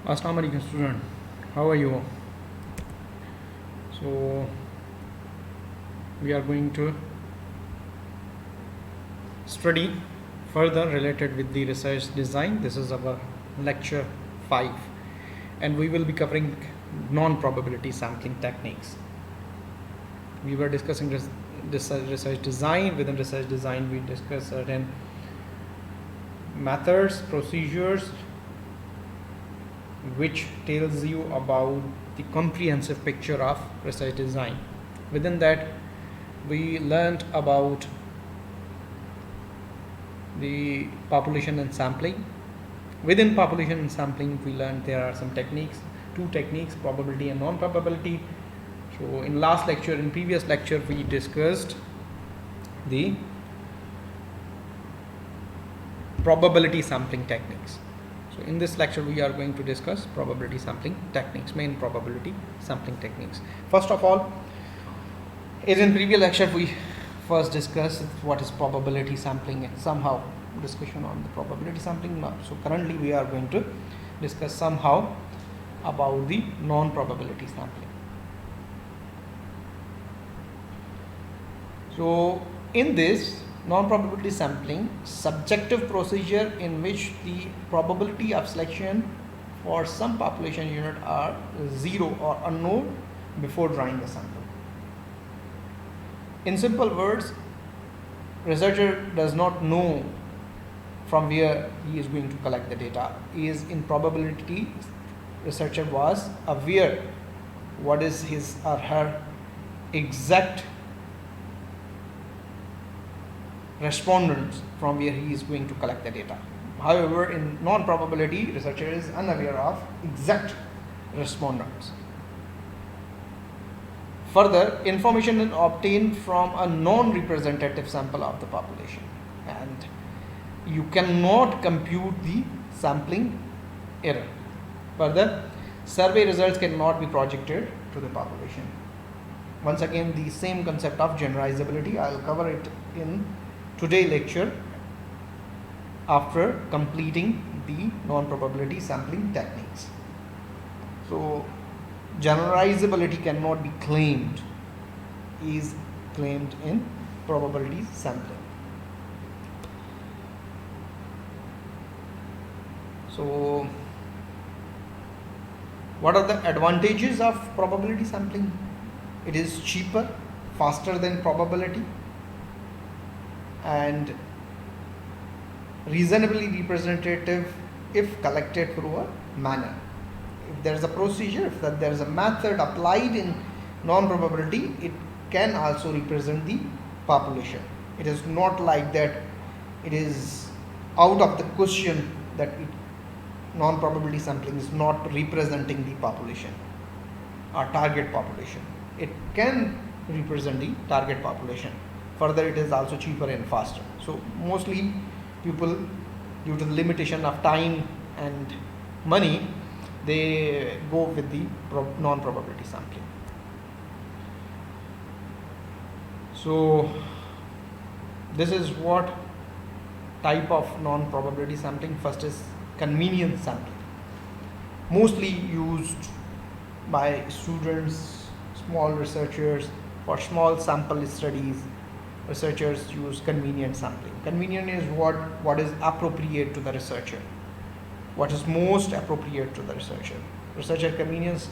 Assalamu alaikum student, how are you? So we are going to study further related with the research design. This is our lecture 5 and we will be covering non-probability sampling techniques. We were discussing research design. Within research design we discussed certain methods, procedures which tells you about the comprehensive picture of research design. Within that we learned about the population and sampling. Within population and sampling we learned there are some techniques, two techniques, probability and non-probability. So in previous lecture we discussed the probability sampling techniques. So in this lecture we are going to discuss probability sampling techniques, main probability sampling techniques. First of all, as in previous lecture we first discussed what is probability sampling and somehow discussion on the probability sampling. So currently we are going to discuss somehow about the non-probability sampling. So in this non-probability sampling, subjective procedure in which the probability of selection for some population unit are 0 or unknown before drawing the sample. In simple words, researcher does not know from where he is going to collect the data. He is in probability, researcher was aware what is his or her exact respondents from where he is going to collect the data. However, in non-probability, researcher is unaware of exact respondents. Further, information is obtained from a non-representative sample of the population, and you cannot compute the sampling error. Further, survey results cannot be projected to the population. Once again, the same concept of generalizability, I will cover it in today's lecture after completing the non-probability sampling techniques. So generalizability cannot be claimed, is claimed in probability sampling. So what are the advantages of probability sampling? It is cheaper, faster than probability, and reasonably representative if collected through a manner. If there is a procedure, if there is a method applied in non-probability, it can also represent the population. It is not like that it is out of the question that non-probability sampling is not representing the population or target population. It can represent the target population. Further, it is also cheaper and faster. So mostly people, due to the limitation of time and money, they go with the non-probability sampling. So this is what type of non-probability sampling. First is convenience sampling, mostly used by students, small researchers. For small sample studies, researchers use convenient sampling. Convenient is what is appropriate to the researcher, what is most appropriate to the researcher. Researcher convenience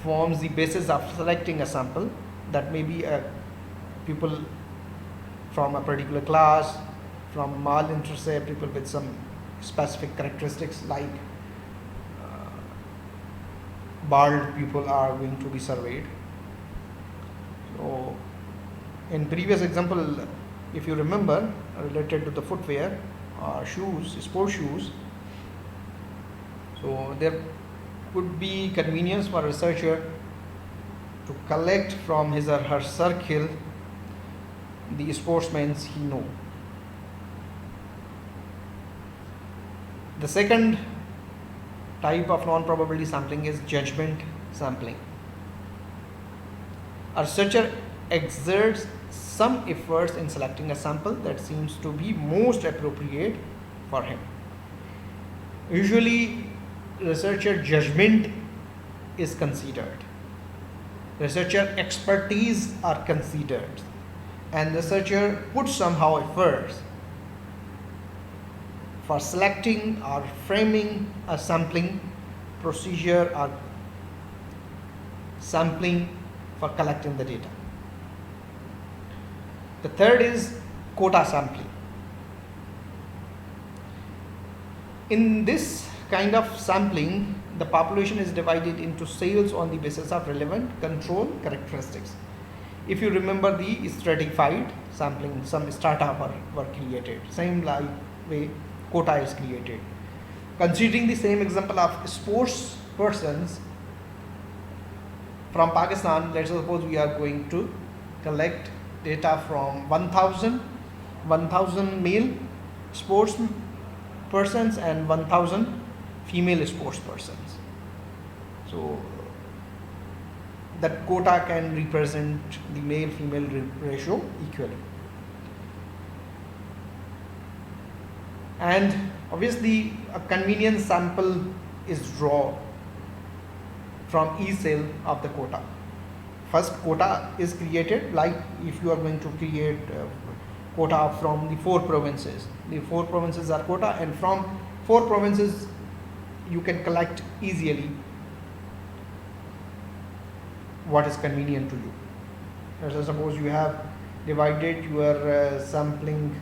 forms the basis of selecting a sample. That may be people from a particular class, from mal-intercept, people with some specific characteristics like bald people are going to be surveyed. So in previous example, if you remember, related to the footwear or shoes, sport shoes, so there could be convenience for a researcher to collect from his or her circle the sportsmen he knows. The second type of non-probability sampling is judgment sampling. A researcher exerts some efforts in selecting a sample that seems to be most appropriate for him. Usually researcher judgment is considered, researcher expertise are considered, and researcher puts somehow efforts for selecting or framing a sampling procedure or sampling for collecting the data. The third is quota sampling. In this kind of sampling, the population is divided into cells on the basis of relevant control characteristics. If you remember the stratified sampling, some strata were created. Same like way quota is created. Considering the same example of sports persons from Pakistan, let's suppose we are going to collect data from 1000 male sports persons and 1000 female sports persons. So that quota can represent the male female ratio equally. And obviously a convenience sample is drawn from each cell of the quota. First quota is created, like if you are going to create quota from the 4 provinces. The 4 provinces are quota, and from 4 provinces you can collect easily what is convenient to you. So suppose you have divided your sampling,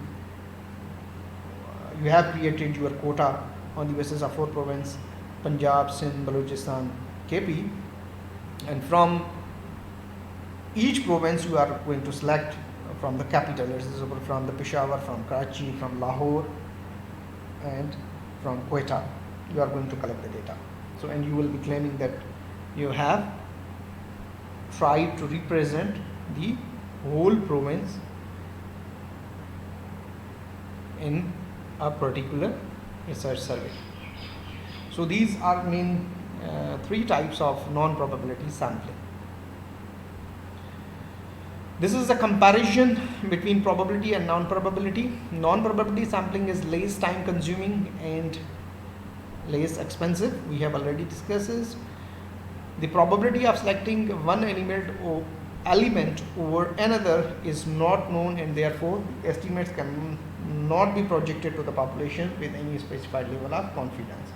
you have created your quota on the basis of 4 provinces, Punjab, Sindh, Balochistan, KP, and from each province you are going to select from the capital, let's say from the Peshawar, from Karachi, from Lahore, and from Quetta. You are going to collect the data. So, and you will be claiming that you have tried to represent the whole province in a particular research survey. So these are main 3 types of non-probability sampling. This is a comparison between probability and non-probability. Non-probability sampling is less time consuming and less expensive. We have already discussed this. The probability of selecting one element over another is not known, and therefore estimates can not be projected to the population with any specified level of confidence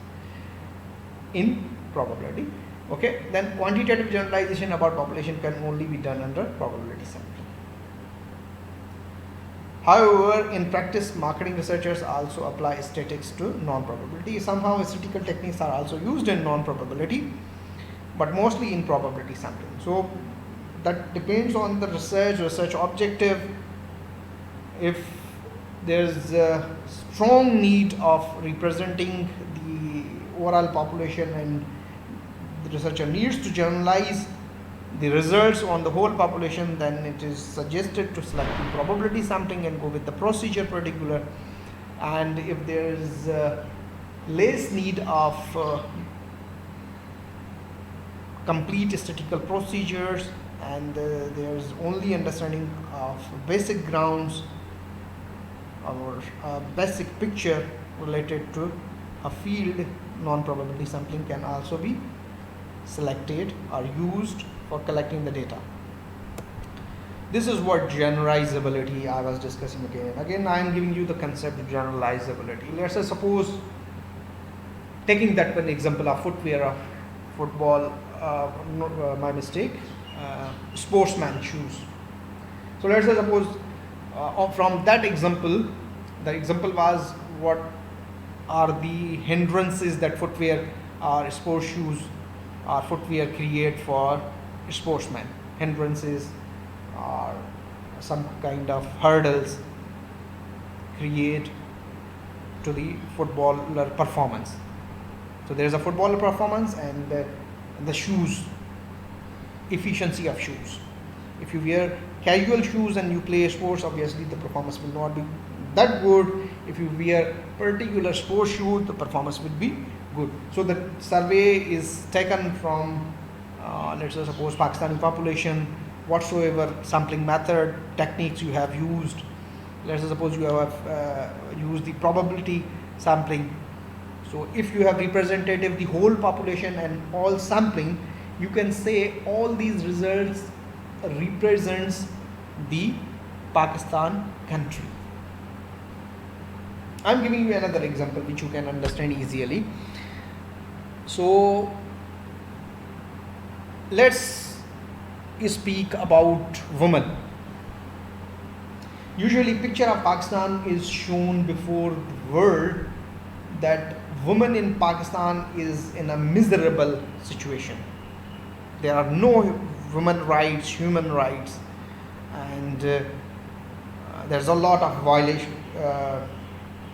in probability. Okay, then quantitative generalization about population can only be done under probability sampling. However, in practice, marketing researchers also apply statistics to non-probability. Somehow statistical techniques are also used in non-probability, but mostly in probability sampling. So that depends on the research objective. If there is a strong need of representing the overall population and the researcher needs to generalize the results on the whole population, then it is suggested to select the probability sampling and go with the procedure particular. And if there is less need of complete statistical procedures and there is only understanding of basic grounds or a basic picture related to a field, non-probability sampling can also be selected or used for collecting the data. This is what generalizability I was discussing again. Again, I am giving you the concept of generalizability. Let's say suppose, taking that one example of footwear of football, my mistake, sportsman shoes. So let's say suppose from that example, the example was what are the hindrances that footwear or sports shoes or footwear create for sportsmen. Hindrances or some kind of hurdles create to the footballer performance. So there is a footballer performance and the shoes, efficiency of shoes. If you wear casual shoes and you play sports, obviously the performance will not be that good. If you wear particular sports shoe, the performance will be good. So the survey is taken from let's say suppose Pakistani population, whatsoever sampling method, techniques you have used. Let's say suppose you have used the probability sampling. So if you have representative the whole population and all sampling, you can say all these results represents the Pakistan country. I'm giving you another example which you can understand easily. So let's speak about women. Usually picture of Pakistan is shown before the world that women in Pakistan is in a miserable situation. There are no women rights, human rights, and there's a lot of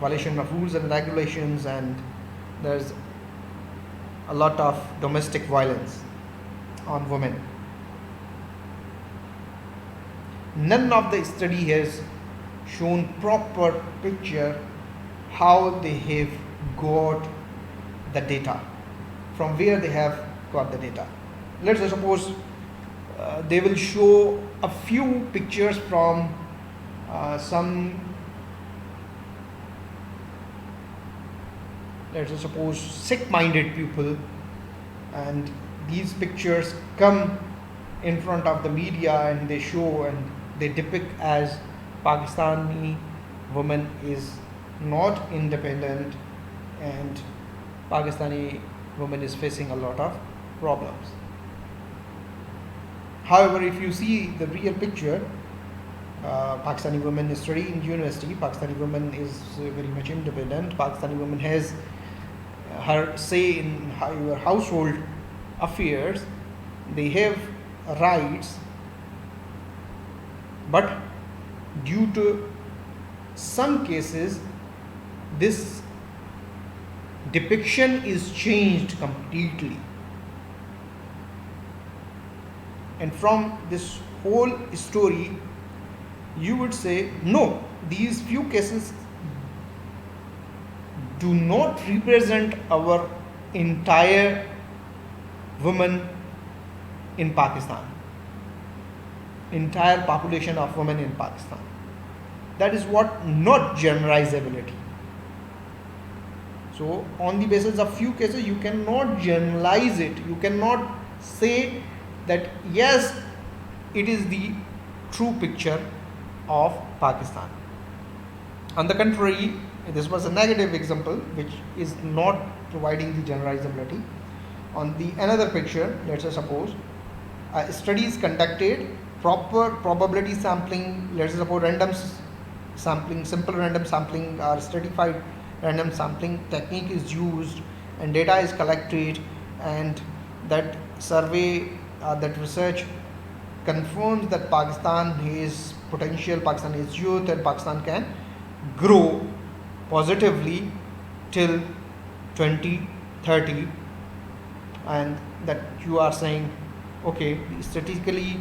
violation of rules and regulations, and there's a lot of domestic violence on women. None of the study has shown proper picture how they have got the data, from where they have got the data. Let's suppose they will show a few pictures from some, let's suppose, sick-minded people, and these pictures come in front of the media and they show and they depict as Pakistani woman is not independent and Pakistani woman is facing a lot of problems. However, if you see the real picture, Pakistani woman is studying in university, Pakistani woman is very much independent, Pakistani woman has her say in her household affairs, they have rights, but due to some cases this depiction is changed completely, and from this whole story you would say no, these few cases do not represent our entire women in Pakistan, entire population of women in Pakistan. That is what not generalizability. So on the basis of few cases you cannot generalize it, you cannot say that yes, it is the true picture of Pakistan. On the contrary, this was a negative example which is not providing the generalizability. On the another picture, let's suppose a study is conducted, proper probability sampling, let's suppose random sampling, simple random sampling or stratified random sampling technique is used and data is collected, and that survey that research confirms that Pakistan is potential, Pakistan is youth, and Pakistan can grow positively till 2030, and that you are saying okay, statistically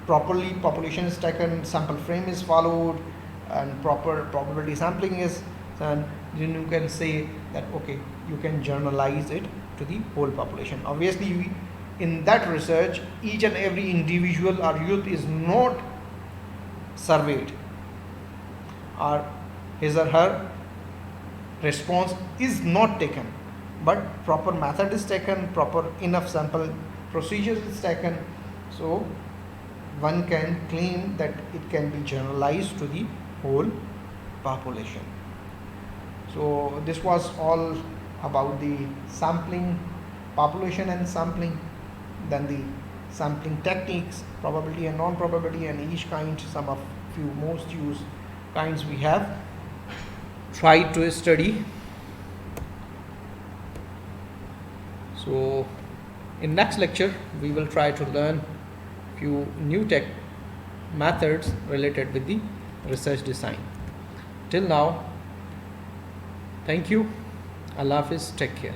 properly population is taken, sample frame is followed, and proper probability sampling is done, then you can say that okay, you can generalize it to the whole population. Obviously in that research each and every individual or youth is not surveyed, or his or her response is not taken, but proper method is taken, proper enough sample procedures is taken, so one can claim that it can be generalized to the whole population. So this was all about the sampling, population and sampling, then the sampling techniques, probability and non-probability, and each kind, some of few most used kinds we have tried to study. So in next lecture we will try to learn few new tech methods related with the research design. Till now, thank you. Allah Hafiz, take care.